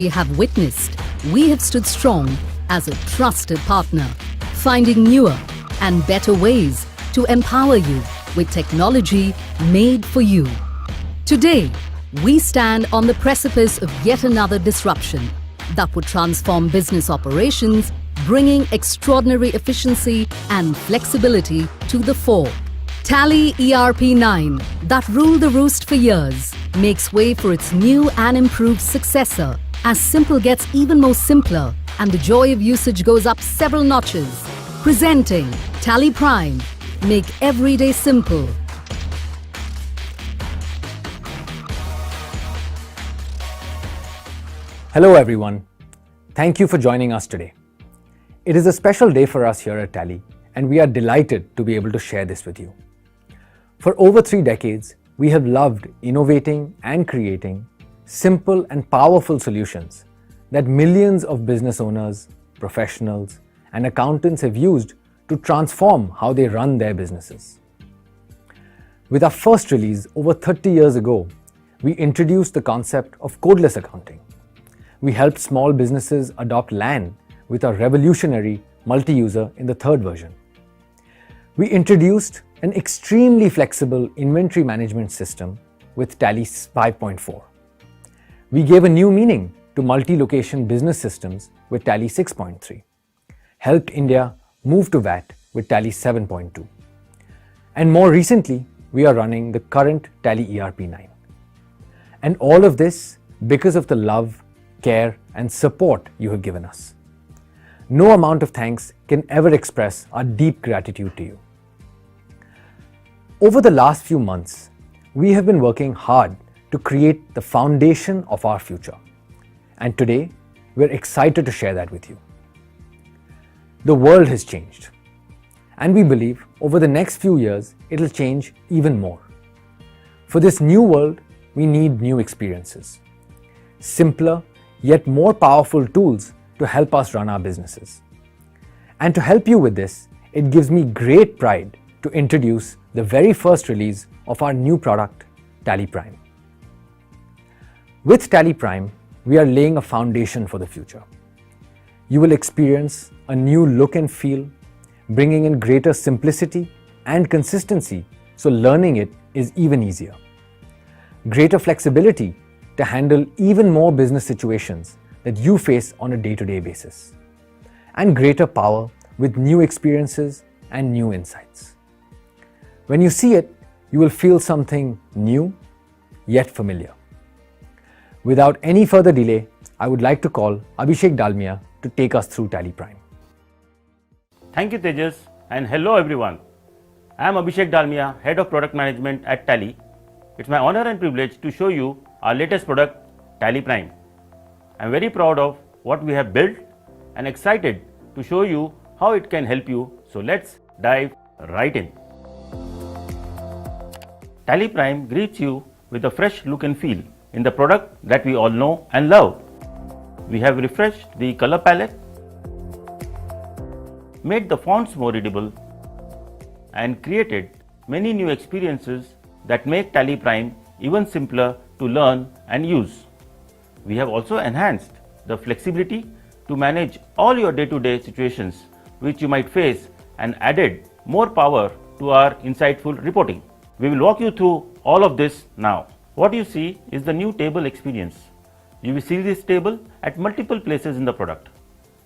we have witnessed, we have stood strong as a trusted partner, finding newer and better ways to empower you with technology made for you. Today, we stand on the precipice of yet another disruption that would transform business operations, bringing extraordinary efficiency and flexibility to the fore. Tally ERP9, that ruled the roost for years, makes way for its new and improved successor, as simple gets even more simpler and the joy of usage goes up several notches. Presenting Tally Prime, make everyday simple. Hello everyone, thank you for joining us today. It is a special day for us here at Tally, and we are delighted to be able to share this with you. For over 3 decades, we have loved innovating and creating simple and powerful solutions that millions of business owners, professionals, and accountants have used to transform how they run their businesses. With our first release over 30 years ago, we introduced the concept of codeless accounting. We helped small businesses adopt LAN with our revolutionary multi-user in the third version. We introduced an extremely flexible inventory management system with Tally 5.4. We gave a new meaning to multi-location business systems with Tally 6.3, helped India move to VAT with Tally 7.2. And more recently, we are running the current Tally ERP9. And all of this because of the love, care, and support you have given us. No amount of thanks can ever express our deep gratitude to you. Over the last few months, we have been working hard to create the foundation of our future. And today, we're excited to share that with you. The world has changed. And we believe over the next few years, it'll change even more. For this new world, we need new experiences. Simpler, yet more powerful tools to help us run our businesses. And to help you with this, it gives me great pride to introduce the very first release of our new product, Tally Prime. With Tally Prime, we are laying a foundation for the future. You will experience a new look and feel, bringing in greater simplicity and consistency, so learning it is even easier. Greater flexibility to handle even more business situations that you face on a day-to-day basis. And greater power with new experiences and new insights. When you see it, you will feel something new, yet familiar. Without any further delay, I would like to call Abhishek Dalmia to take us through Tally Prime. Thank you, Tejas, and hello everyone. I am Abhishek Dalmia, Head of Product Management at Tally. It's my honor and privilege to show you our latest product, Tally Prime. I'm very proud of what we have built and excited to show you how it can help you. So let's dive right in. Tally Prime greets you with a fresh look and feel in the product that we all know and love. We have refreshed the color palette, made the fonts more readable, and created many new experiences that make Tally Prime even simpler to learn and use. We have also enhanced the flexibility to manage all your day-to-day situations which you might face and added more power to our insightful reporting. We will walk you through all of this now. What you see is the new table experience. You will see this table at multiple places in the product.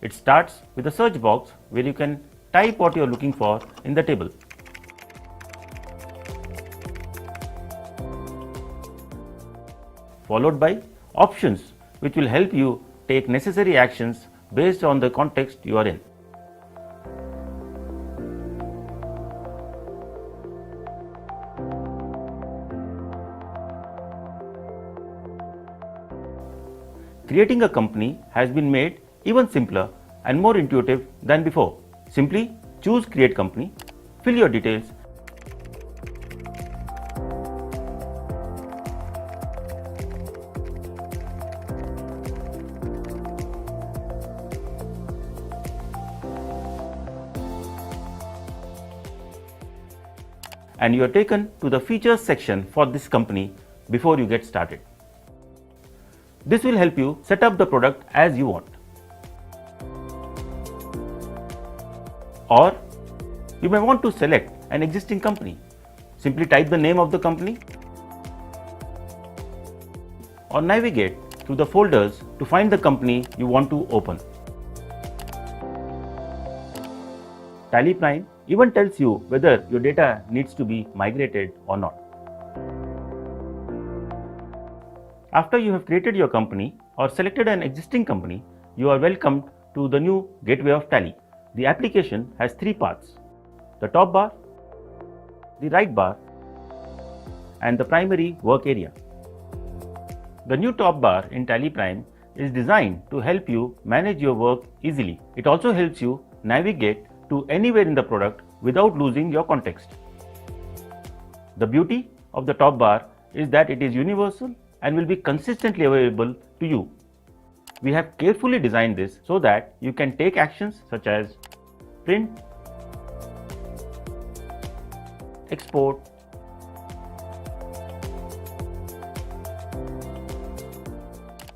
It starts with a search box where you can type what you are looking for in the table. Followed by options, which will help you take necessary actions based on the context you are in. Creating a company has been made even simpler and more intuitive than before. Simply choose Create Company, fill your details, and you are taken to the features section for this company before you get started. This will help you set up the product as you want. Or you may want to select an existing company. Simply type the name of the company or navigate through the folders to find the company you want to open. Tally Prime even tells you whether your data needs to be migrated or not. After you have created your company or selected an existing company, you are welcomed to the new gateway of Tally. The application has three parts: the top bar, the right bar, and the primary work area. The new top bar in Tally Prime is designed to help you manage your work easily. It also helps you navigate to anywhere in the product without losing your context. The beauty of the top bar is that it is universal and will be consistently available to you. We have carefully designed this so that you can take actions such as print, export,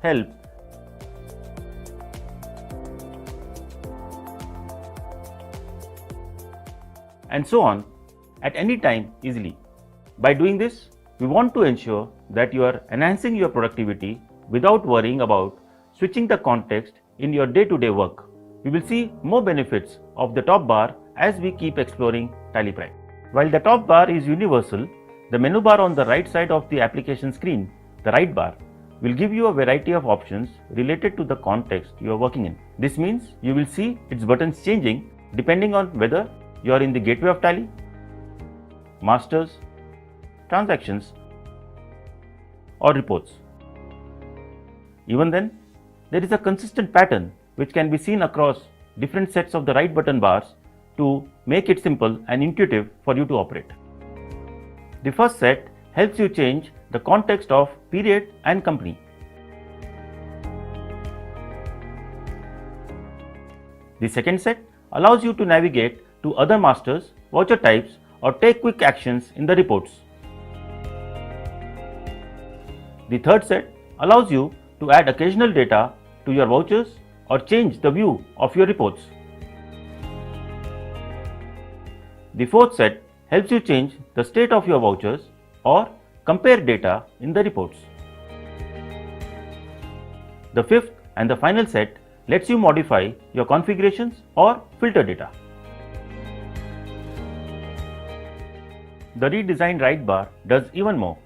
help, and so on at any time easily. By doing this, we want to ensure that you are enhancing your productivity without worrying about switching the context in your day-to-day work. We will see more benefits of the top bar as we keep exploring Tally Prime. While the top bar is universal, the menu bar on the right side of the application screen, the right bar, will give you a variety of options related to the context you are working in. This means you will see its buttons changing depending on whether you are in the gateway of Tally, masters, transactions, or reports. Even then, there is a consistent pattern which can be seen across different sets of the right button bars to make it simple and intuitive for you to operate. The first set helps you change the context of period and company. The second set allows you to navigate to other masters, voucher types, or take quick actions in the reports. The third set allows you to add occasional data to your vouchers or change the view of your reports. The fourth set helps you change the state of your vouchers or compare data in the reports. The fifth and the final set lets you modify your configurations or filter data. The redesigned right bar does even more.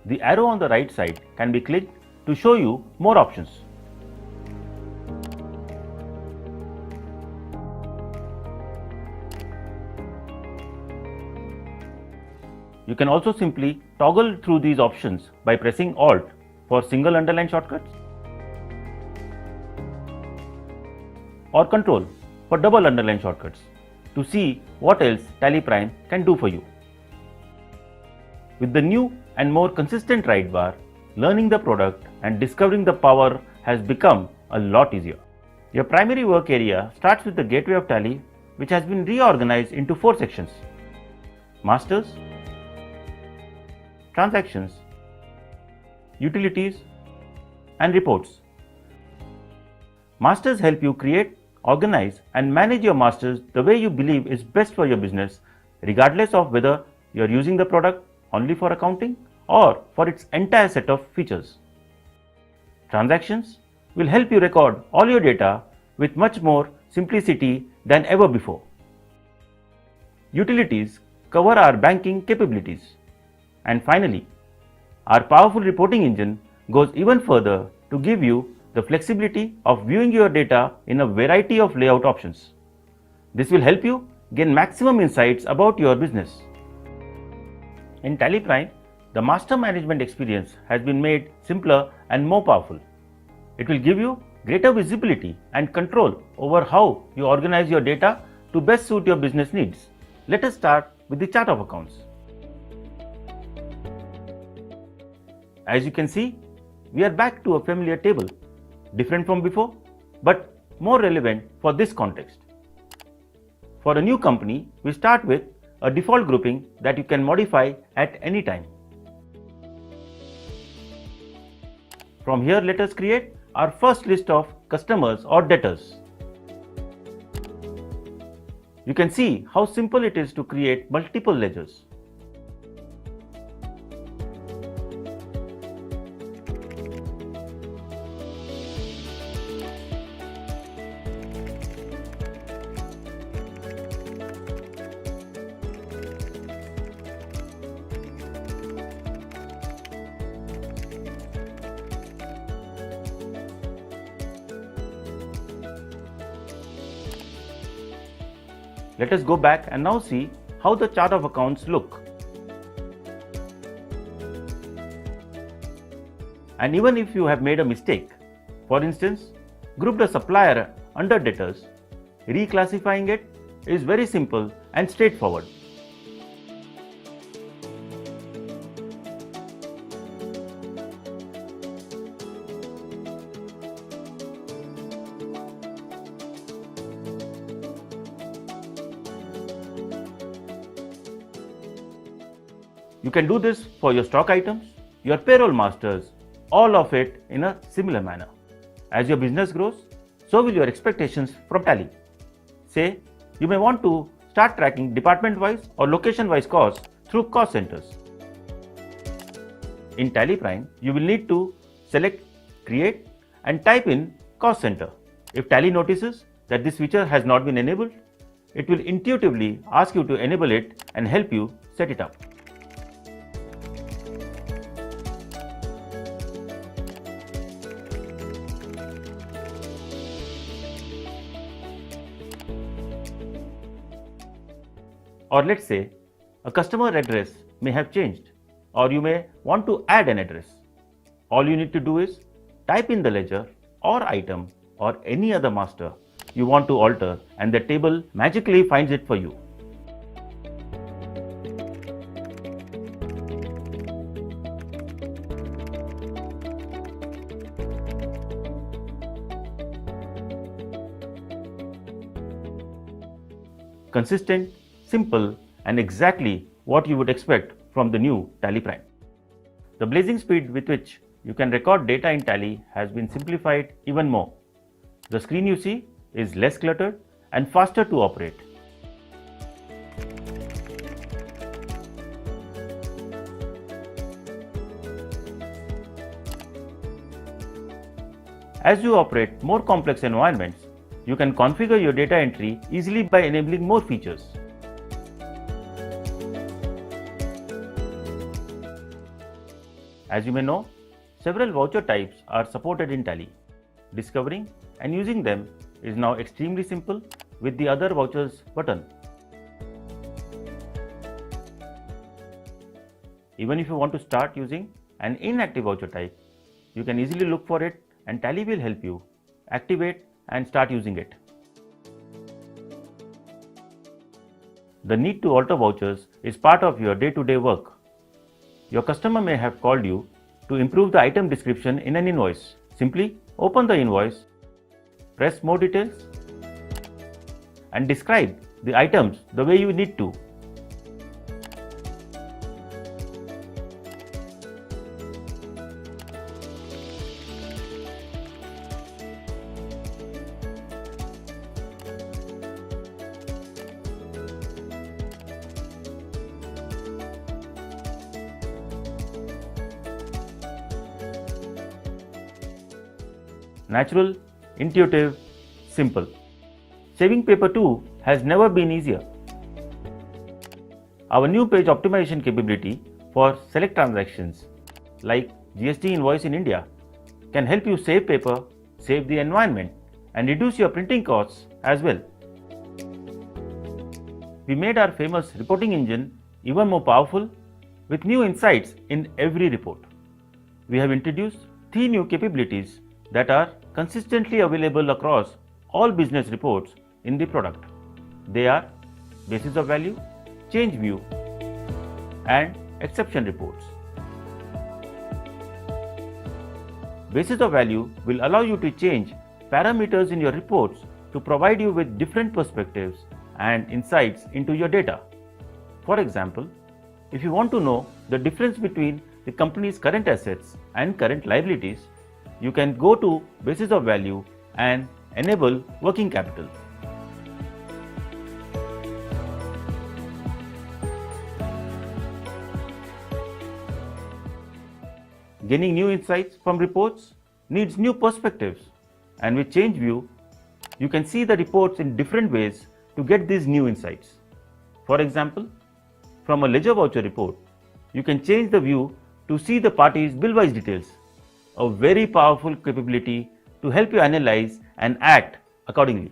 The arrow on the right side can be clicked to show you more options. You can also simply toggle through these options by pressing Alt for single underline shortcuts or Control for double underline shortcuts to see what else Tally Prime can do for you. With the new and more consistent right bar, learning the product and discovering the power has become a lot easier. Your primary work area starts with the gateway of Tally, which has been reorganized into 4 sections: masters, transactions, utilities, and reports. Masters help you create, organize, and manage your masters the way you believe is best for your business, regardless of whether you are using the product only for accounting or for its entire set of features. Transactions will help you record all your data with much more simplicity than ever before. Utilities cover our banking capabilities. And finally, our powerful reporting engine goes even further to give you the flexibility of viewing your data in a variety of layout options. This will help you gain maximum insights about your business. In Tally Prime, the master management experience has been made simpler and more powerful. It will give you greater visibility and control over how you organize your data to best suit your business needs. Let us start with the chart of accounts. As you can see, we are back to a familiar table, different from before, but more relevant for this context. For a new company, we start with a default grouping that you can modify at any time. From here, let us create our first list of customers or debtors. You can see how simple it is to create multiple ledgers. Let us go back and now see how the chart of accounts look. And even if you have made a mistake, for instance, grouped a supplier under debtors, reclassifying it is very simple and straightforward. You can do this for your stock items, your payroll masters, all of it in a similar manner. As your business grows, so will your expectations from Tally. Say, you may want to start tracking department-wise or location-wise costs through cost centers. In Tally Prime, you will need to select, create and type in cost center. If Tally notices that this feature has not been enabled, it will intuitively ask you to enable it and help you set it up. Or let's say a customer address may have changed, or you may want to add an address. All you need to do is type in the ledger or item or any other master you want to alter, and the table magically finds it for you. Consistent, simple and exactly what you would expect from the new Tally Prime. The blazing speed with which you can record data in Tally has been simplified even more. The screen you see is less cluttered and faster to operate. As you operate more complex environments, you can configure your data entry easily by enabling more features. As you may know, several voucher types are supported in Tally. Discovering and using them is now extremely simple with the Other Vouchers button. Even if you want to start using an inactive voucher type, you can easily look for it and Tally will help you activate and start using it. The need to alter vouchers is part of your day-to-day work. Your customer may have called you to improve the item description in an invoice. Simply open the invoice, press More Details, and describe the items the way you need to. Natural, intuitive, simple. Saving paper too has never been easier. Our new page optimization capability for select transactions like GST invoice in India can help you save paper, save the environment and reduce your printing costs as well. We made our famous reporting engine even more powerful with new insights in every report. We have introduced 3 new capabilities that are consistently available across all business reports in the product. They are basis of value, change view, and exception reports. Basis of value will allow you to change parameters in your reports to provide you with different perspectives and insights into your data. For example, if you want to know the difference between the company's current assets and current liabilities, you can go to basis of value and enable working capital. Gaining new insights from reports needs new perspectives, and with Change View, you can see the reports in different ways to get these new insights. For example, from a ledger voucher report, you can change the view to see the party's bill-wise details, a very powerful capability to help you analyze and act accordingly.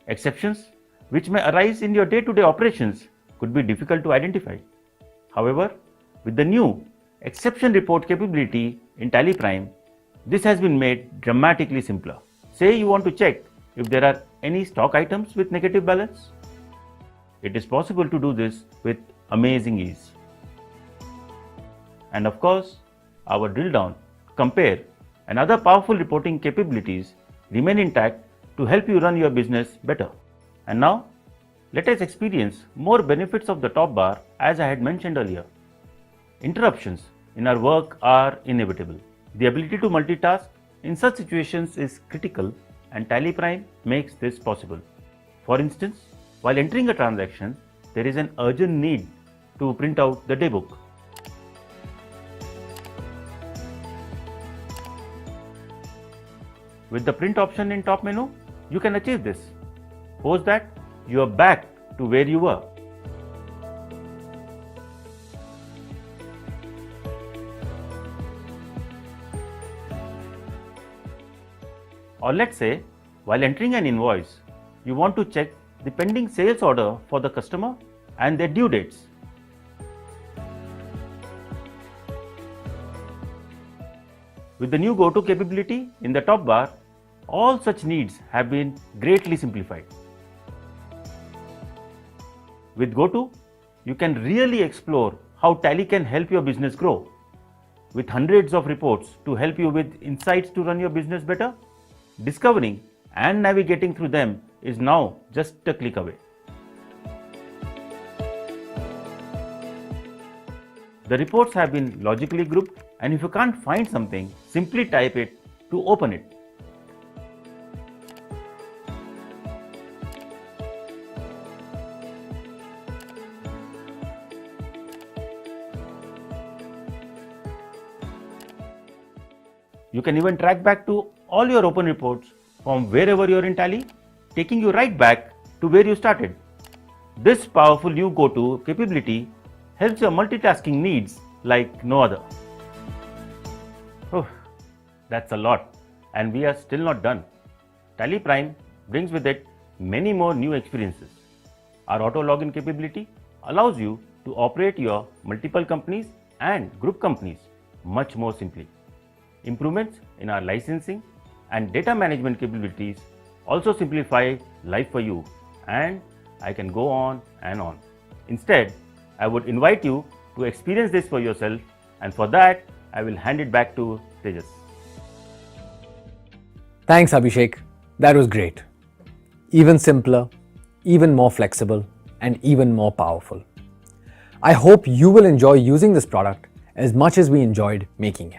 Exceptions which may arise in your day-to-day operations could be difficult to identify. However, with the new exception report capability in Tally Prime, this has been made dramatically simpler. Say you want to check if there are any stock items with negative balance. It is possible to do this with amazing ease. And of course, our drill down, compare, and other powerful reporting capabilities remain intact to help you run your business better. And now, let us experience more benefits of the top bar as I had mentioned earlier. Interruptions in our work are inevitable. The ability to multitask in such situations is critical, and Tally Prime makes this possible. For instance, while entering a transaction, there is an urgent need to print out the daybook. With the print option in top menu, you can achieve this. Post that, you are back to where you were. Or let's say, while entering an invoice, you want to check the pending sales order for the customer and their due dates. With the new Go-To capability in the top bar, all such needs have been greatly simplified. With Go-To, you can really explore how Tally can help your business grow. With hundreds of reports to help you with insights to run your business better, discovering and navigating through them is now just a click away. The reports have been logically grouped, and if you can't find something, simply type it to open it. You can even track back to all your open reports from wherever you are in Tally, taking you right back to where you started. This powerful new Go-To capability helps your multitasking needs like no other. Oh, that's a lot, and we are still not done. Tally Prime brings with it many more new experiences. Our auto login capability allows you to operate your multiple companies and group companies much more simply. Improvements in our licensing and data management capabilities also simplify life for you, and I can go on and on. Instead, I would invite you to experience this for yourself, and for that, I will hand it back to Tejas. Thanks, Abhishek. That was great. Even simpler, even more flexible, and even more powerful. I hope you will enjoy using this product as much as we enjoyed making it.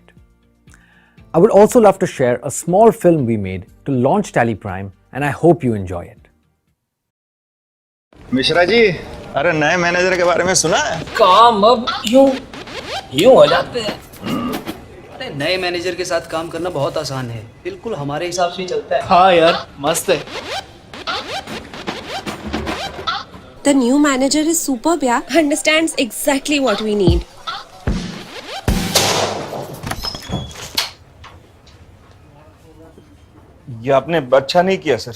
I would also love to share a small film we made to launch Tally Prime, and I hope you enjoy it. Mishra ji, अरे नए manager के बारे में सुना है? काम अब यूं हो जाते हैं। अरे नए मैनेजर के साथ काम करना बहुत आसान है, बिल्कुल हमारे हिसाब से ही चलता है। हाँ यार, मस्त है। The new manager is superb, yeah. Understands exactly what we need. ये आपने अच्छा नहीं किया सर।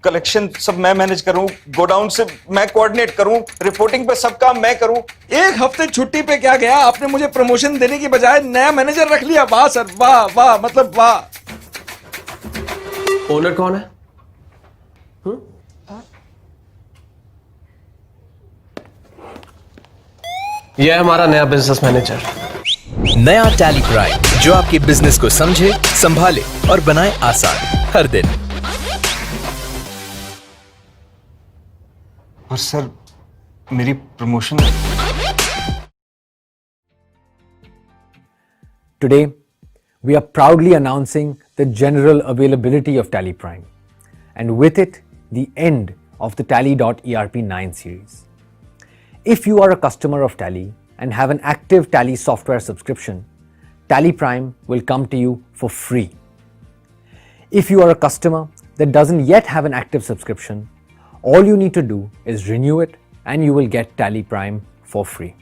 कलेक्शन सब मैं मैनेज करूं, गोडाउन से मैं कोऑर्डिनेट करूं, रिपोर्टिंग पे सब काम मैं करूं। एक हफ्ते छुट्टी पे क्या गया, आपने मुझे प्रमोशन देने की बजाय नया मैनेजर रख लिया। वाह सर, वाह वाह, मतलब वाह। ओनर कौन है? यह है हमारा नया बिजनेस मैनेजर। नया टैली प्राइम, जो आपके बिजनेस को समझे, संभाले और बनाए आसान हर दिन। और सर, मेरी promotion. Today, we are proudly announcing the general availability of Tally Prime, and with it, the end of the Tally.ERP 9 series. If you are a customer of Tally and have an active Tally software subscription, Tally Prime will come to you for free. If you are a customer that doesn't yet have an active subscription, all you need to do is renew it and you will get Tally Prime for free.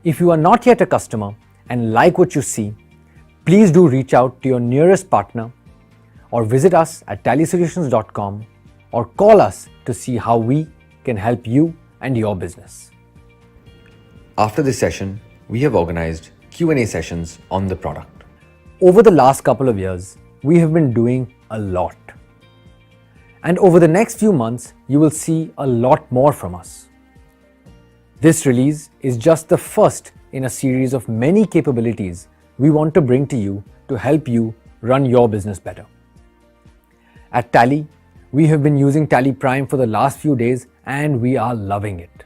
If you are not yet a customer and like what you see, please do reach out to your nearest partner or visit us at tallysolutions.com or call us to see how we can help you and your business. After this session, we have organized Q&A sessions on the product. Over the last couple of years, we have been doing a lot. And over the next few months, you will see a lot more from us. This release is just the first in a series of many capabilities we want to bring to you to help you run your business better. At Tally, we have been using Tally Prime for the last few days and we are loving it.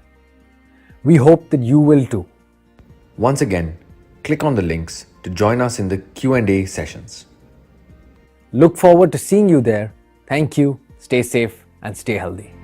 We hope that you will too. Once again, click on the links to join us in the Q&A sessions. Look forward to seeing you there. Thank you, stay safe and stay healthy.